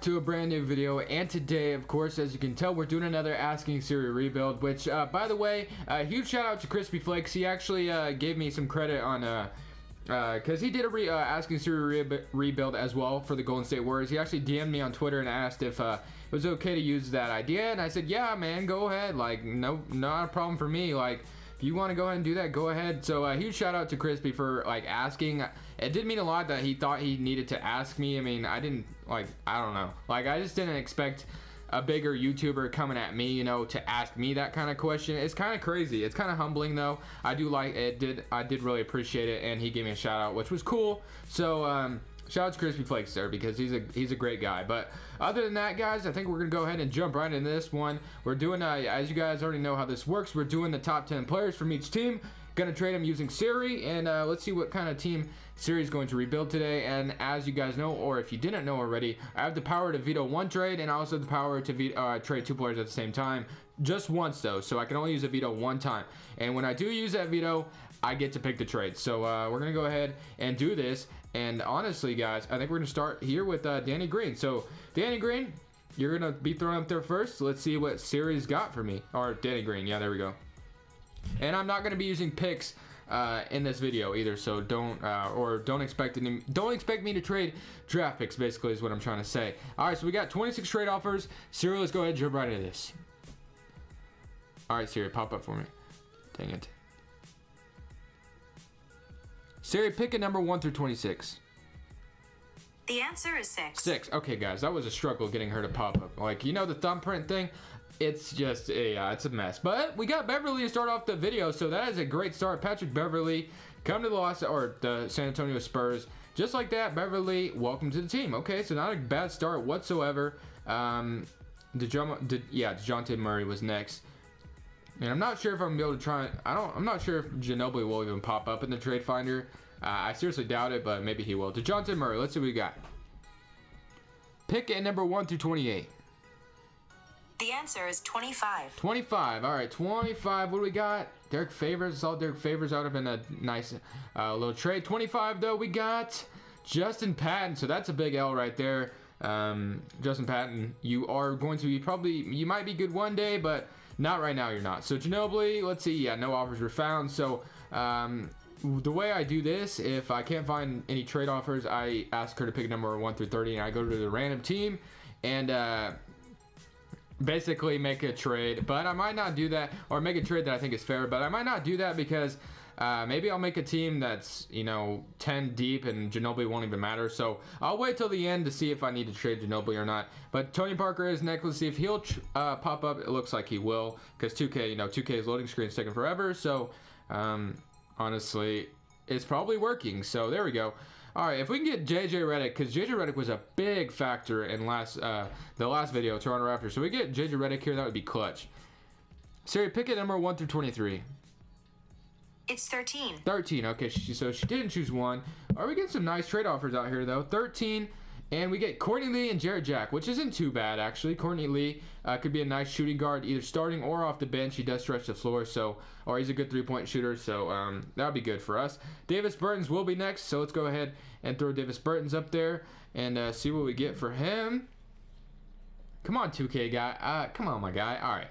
back to a brand new video, and today, of course, as you can tell, we're doing another Asking Siri rebuild, which, by the way, huge shout out to Crispy Flakes. He actually gave me some credit on, because he did a Asking Siri rebuild as well for the Golden State Warriors. He actually DM'd me on Twitter and asked if it was okay to use that idea, and I said, yeah, man, go ahead. Like, no, not a problem for me. Like, if you want to go ahead and do that, go ahead. So huge shout out to Crispy for like asking. It did mean a lot that he thought he needed to ask me. I mean, I didn't, like, I don't know. Like, I just didn't expect a bigger YouTuber coming at me, you know, to ask me that kind of question. It's kind of crazy. It's kind of humbling though. I do like it. I did really appreciate it, and he gave me a shout out, which was cool. So shout out to Crispy Flakes there, because he's a great guy. But other than that, guys, I think we're gonna go ahead and jump right into this one. We're doing as you guys already know how this works, we're doing the top 10 players from each team. Gonna trade them using Siri, and let's see what kind of team Siri is going to rebuild today. And as you guys know, or if you didn't know already, I have the power to veto one trade, and I also have the power to trade two players at the same time, just once though, so I can only use a veto one time. And when I do use that veto, I get to pick the trade. So we're gonna go ahead and do this. And honestly, guys, I think we're gonna start here with Danny Green. So Danny Green, you're gonna be thrown up there first. So let's see what Siri's got for me. Or Danny Green, yeah, there we go. And I'm not gonna be using picks in this video either, so don't expect me to trade draft picks, basically is what I'm trying to say. Alright, so we got 26 trade offers. Siri, let's go ahead and jump right into this. Alright, Siri, pop up for me. Dang it. Siri, pick a number 1 through 26. The answer is 6. 6. Okay, guys, that was a struggle getting her to pop up. Like, you know the thumbprint thing? It's just, yeah, it's a mess. But we got Beverly to start off the video, so that is a great start. Patrick Beverly, come to the San Antonio Spurs. Just like that, Beverly, welcome to the team. Okay, so not a bad start whatsoever. DeJounte Murray was next. And I'm not sure if I'm gonna be able to try. I'm not sure if Ginobili will even pop up in the trade finder. I seriously doubt it, but maybe he will. DeJounte Murray, let's see what we got. Pick at number 1 through 28. The answer is 25. 25. All right, 25. What do we got? Derek Favors. Saw Derek Favors out of in a nice little trade. 25 though, we got Justin Patton. So that's a big L right there. Justin Patton, you are going to be you might be good one day, but not right now. You're not. So Ginobili, let's see. Yeah, no offers were found. So the way I do this, if I can't find any trade offers, I ask her to pick number 1 through 30, and I go to the random team and basically make a trade. But I might not do that, or make a trade that I think is fair, but I might not do that because maybe I'll make a team that's, you know, 10 deep and Ginobili won't even matter. So I'll wait till the end to see if I need to trade Ginobili or not. But Tony Parker is next. Let's see if he'll pop up. It looks like he will, because 2K, you know, 2K's loading screen's taking forever. So honestly, it's probably working. So there we go. All right, if we can get JJ Redick, because JJ Redick was a big factor in the last video, Toronto Raptors. So we get JJ Redick here, that would be clutch. Siri, pick at number 1 through 23. It's 13. 13. Okay, so she didn't choose 1. Are we getting some nice trade offers out here though? 13. And we get Courtney Lee and Jarrett Jack, which isn't too bad, actually. Courtney Lee could be a nice shooting guard, either starting or off the bench. He does stretch the floor, or he's a good three-point shooter, so that would be good for us. Davis Bertans will be next, so let's go ahead and throw Davis Bertans up there and see what we get for him. Come on, 2K guy. Come on, my guy. All right.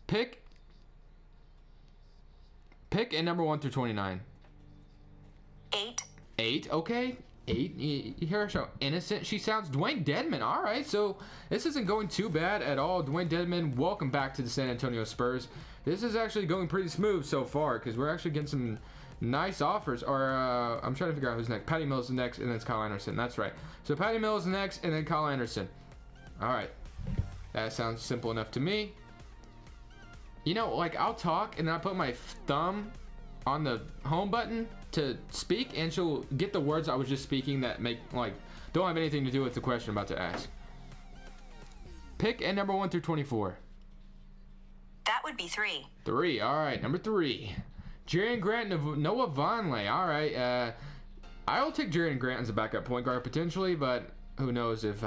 Pick at number 1 through 29. 8. 8, okay. 8. You hear her show innocent. She sounds Dwayne Dedman. All right, so this isn't going too bad at all. Dwayne Dedman, welcome back to the San Antonio Spurs. This is actually going pretty smooth so far, because we're actually getting some nice offers. Or I'm trying to figure out who's next. Patty Mills is next, and then it's Kyle Anderson. That's right. So Patty Mills is next, and then Kyle Anderson. All right, that sounds simple enough to me. You know, like, I'll talk, and then I put my thumb on the home button to speak, and she'll get the words I was just speaking that don't have anything to do with the question I'm about to ask. Pick at number 1 through 24. That would be 3. 3. All right, number 3. Jerian Grant, Noah Vonleh. All right, I'll take Jerian Grant as a backup point guard potentially, but who knows if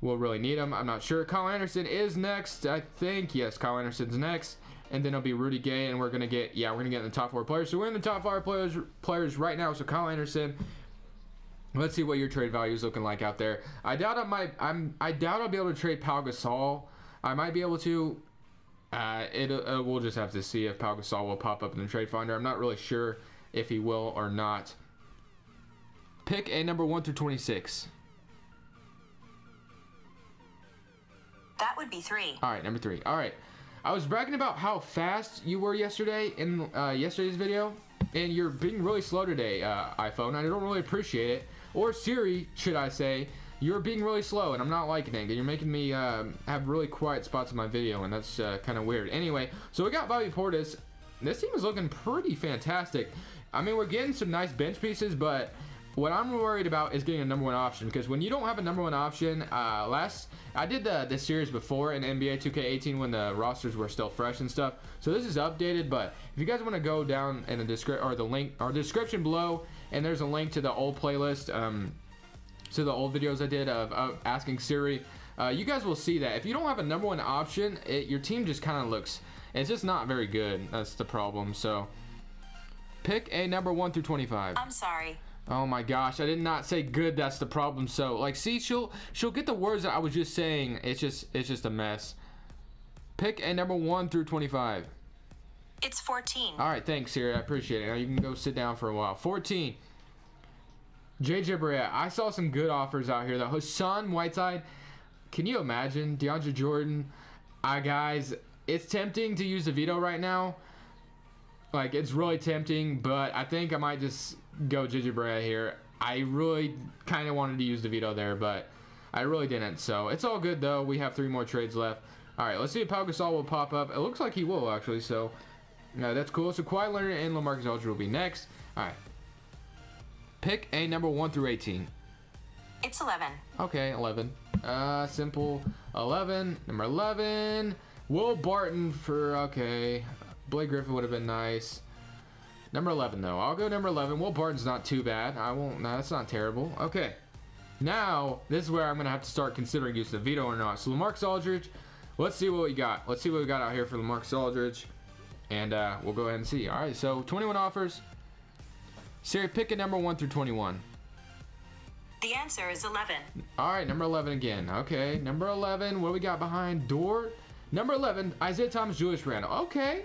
we'll really need him. I'm not sure. Kyle Anderson is next, I think. Yes, Kyle Anderson's next. And then it'll be Rudy Gay, and we're gonna get in the top 4 players. So we're in the top 5 players right now. So Kyle Anderson, Let's see what your trade value is looking like out there. I doubt I doubt I'll be able to trade Pau Gasol. I might be able to. We'll just have to see if Pau Gasol will pop up in the trade finder. I'm not really sure if he will or not. Pick a number 1 through 26. That would be 3. All right, number 3. All right. I was bragging about how fast you were yesterday in yesterday's video, and you're being really slow today, iPhone. I don't really appreciate it. Or Siri, should I say. You're being really slow, and I'm not liking it. You're making me have really quiet spots in my video, and that's kind of weird. Anyway, so we got Bobby Portis. This team is looking pretty fantastic. I mean, we're getting some nice bench pieces, but what I'm worried about is getting a number 1 option, because when you don't have a number 1 option, I did this series before in NBA 2K18 when the rosters were still fresh and stuff. So this is updated, but if you guys want to go down in the description below, and there's a link to the old playlist, to the old videos I did of asking Siri, you guys will see that if you don't have a number 1 option, your team just kind of looks, it's just not very good. That's the problem. So pick a number 1 through 25. I'm sorry. Oh my gosh, I did not say good. That's the problem. So like, see, she'll get the words that I was just saying. It's just a mess. Pick a number 1 through 25. It's 14. All right, thanks, Siri. I appreciate it. Now you can go sit down for a while. 14. JJ Barea. I saw some good offers out here though. Hassan Whiteside. Can you imagine DeAndre Jordan? Guys, it's tempting to use the veto right now. Like, it's really tempting, but I think I might just go JJ Barea here. I really kind of wanted to use the veto there, but I really didn't. So it's all good though. We have 3 more trades left. All right, let's see if Pau Gasol will pop up. It looks like he will actually. So that's cool. So Kawhi Leonard and Lamarcus Aldridge will be next. All right. Pick a number 1 through 18. It's 11. Okay, 11. Simple. 11. Number 11. Will Barton for, okay. Blake Griffin would have been nice. Number 11, though. I'll go number 11. Will Barton's not too bad. I won't. No, that's not terrible. Okay. Now, this is where I'm going to have to start considering using the veto or not. So, Lamarcus Aldridge. Let's see what we got. Let's see what we got out here for Lamarcus Aldridge. And we'll go ahead and see. All right, so 21 offers. Siri, pick a number 1 through 21. The answer is 11. All right, number 11 again. Okay, number 11. What do we got behind Dort? Number 11, Isaiah Thomas, Julius Randle. Okay.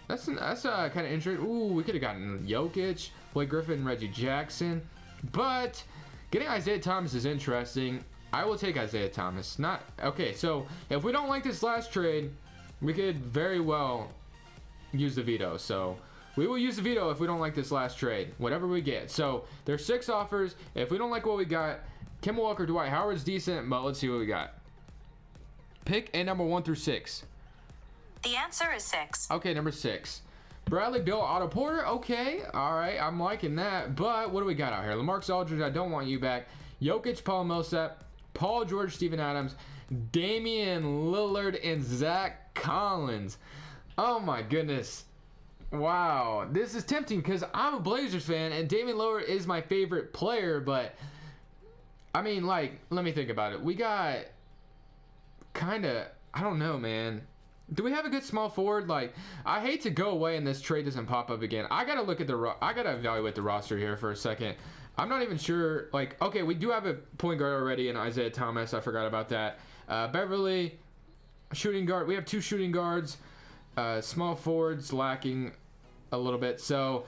That's kind of interesting. Ooh, we could have gotten Jokic, Blake Griffin, Reggie Jackson. But getting Isaiah Thomas is interesting. I will take Isaiah Thomas. Okay, so if we don't like this last trade, we could very well use the veto. So we will use the veto if we don't like this last trade, whatever we get. So there's 6 offers. If we don't like what we got, Kemba Walker, Dwight Howard's decent, but let's see what we got. Pick a number 1 through 6. The answer is 6. Okay, number 6. Bradley Beal, Otto Porter. Okay, all right, I'm liking that. But what do we got out here? Lamarcus Aldridge, I don't want you back. Jokic, Paul Millsap, Paul George, Steven Adams, Damian Lillard, and Zach Collins. Oh my goodness. Wow, this is tempting because I'm a Blazers fan and Damian Lillard is my favorite player, but I mean, like, let me think about it. We got kind of, I don't know, man. Do we have a good small forward? Like, I hate to go away and this trade doesn't pop up again. I gotta look at I gotta evaluate the roster here for a second. I'm not even sure. Like, okay, we do have a point guard already in Isaiah Thomas. I forgot about that. Beverly, shooting guard. We have 2 shooting guards. Small forwards lacking a little bit. So,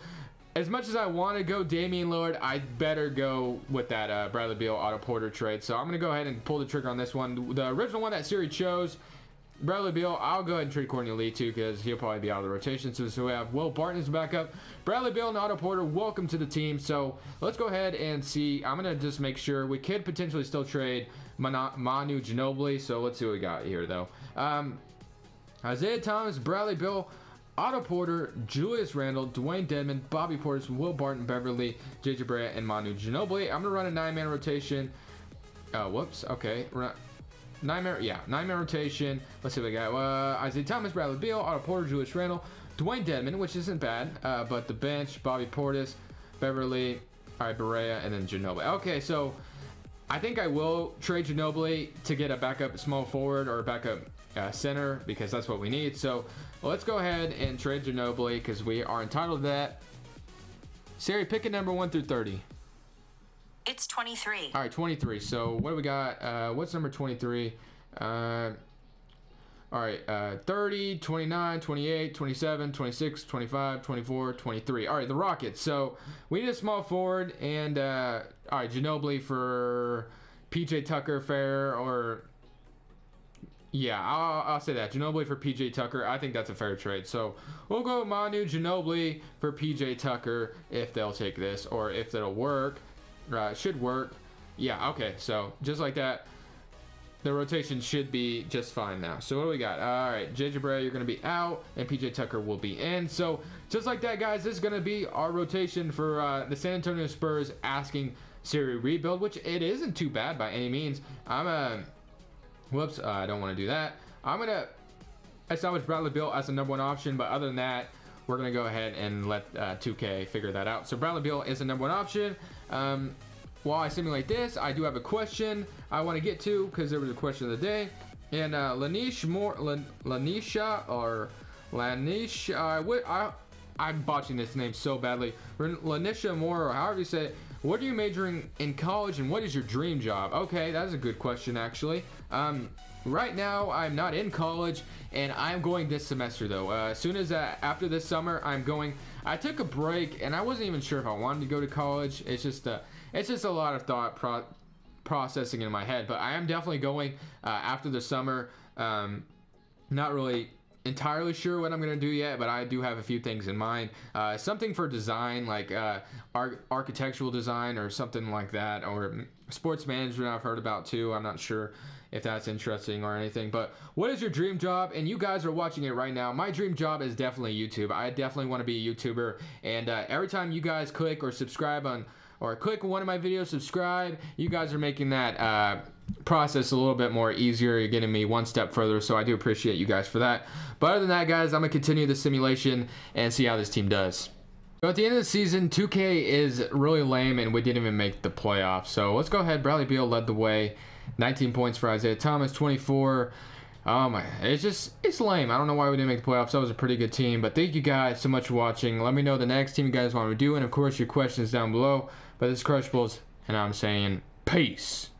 as much as I want to go Damian Lillard, I better go with that Bradley Beal, Otto Porter trade. So I'm gonna go ahead and pull the trigger on this one. The original one that Siri chose, Bradley Beal, I'll go ahead and trade Courtney Lee too because he'll probably be out of the rotation. So we have Will Barton as backup. Bradley Beal and Otto Porter, welcome to the team. So let's go ahead and see. I'm going to just make sure. We could potentially still trade Manu Ginobili. So let's see what we got here though. Isaiah Thomas, Bradley Beal, Otto Porter, Julius Randle, Dwayne Dedmon, Bobby Portis, Will Barton, Beverly, JJ Barea, and Manu Ginobili. I'm going to run a 9-man rotation. Whoops. Okay. 9-man rotation. Let's see what we got. Isaiah Thomas, Bradley Beal, Otto Porter, Julius Randle, Dwayne Dedmon, which isn't bad. But the bench, Bobby Portis, Beverly, all right, Barea, and then Ginobili. Okay, so I think I will trade Ginobili to get a backup small forward or a backup center because that's what we need. So let's go ahead and trade Ginobili because we are entitled to that. Siri, pick a number 1 through 30. It's 23. All right, 23. So what do we got? What's number 23? All right, 30, 29, 28, 27, 26, 25, 24, 23. All right, the Rockets. So we need a small forward, and all right, Ginobili for PJ Tucker, fair, or yeah, I'll say that. Ginobili for PJ Tucker. I think that's a fair trade. So we'll go Manu Ginobili for PJ Tucker if they'll take this, or if it'll work. Should work. Yeah, okay. So just like that. The rotation should be just fine now. So what do we got? All right, JJ Barea, you're going to be out, and PJ Tucker will be in. So just like that, guys, this is going to be our rotation for the San Antonio Spurs asking Siri rebuild, which it isn't too bad by any means. Whoops, I don't want to do that. I'm going to establish Bradley Beal as the #1 option, but other than that, we're going to go ahead and let 2K figure that out. So Bradley Beal is the #1 option. While I simulate this, I do have a question I want to get to because there was a question of the day. And I'm botching this name so badly. Lanisha Moore, or however you say it. What are you majoring in college, and what is your dream job? Okay, that is a good question, actually. Right now, I'm not in college, and I'm going this semester, though. As soon as after this summer, I'm going. I took a break, and I wasn't even sure if I wanted to go to college. It's just a lot of thought processing in my head. But I am definitely going after the summer. Not really entirely sure what I'm going to do yet, but I do have a few things in mind. Something for design, like architectural design or something like that, or sports management I've heard about too. I'm not sure if that's interesting or anything. But what is your dream job? And you guys are watching it right now. My dream job is definitely YouTube. I definitely want to be a YouTuber. And every time you guys click or subscribe on, or click one of my videos, subscribe, you guys are making that process a little bit more easier. You're getting me one step further, so I do appreciate you guys for that. But other than that, guys, I'm going to continue the simulation and see how this team does. So at the end of the season, 2K is really lame, and we didn't even make the playoffs. So let's go ahead. Bradley Beal led the way. 19 points for Isaiah Thomas, 24. Oh my, it's lame. I don't know why we didn't make the playoffs. That was a pretty good team. But thank you guys so much for watching. Let me know the next team you guys want me to do. And of course, your questions down below. But this is Crushables, and I'm saying peace.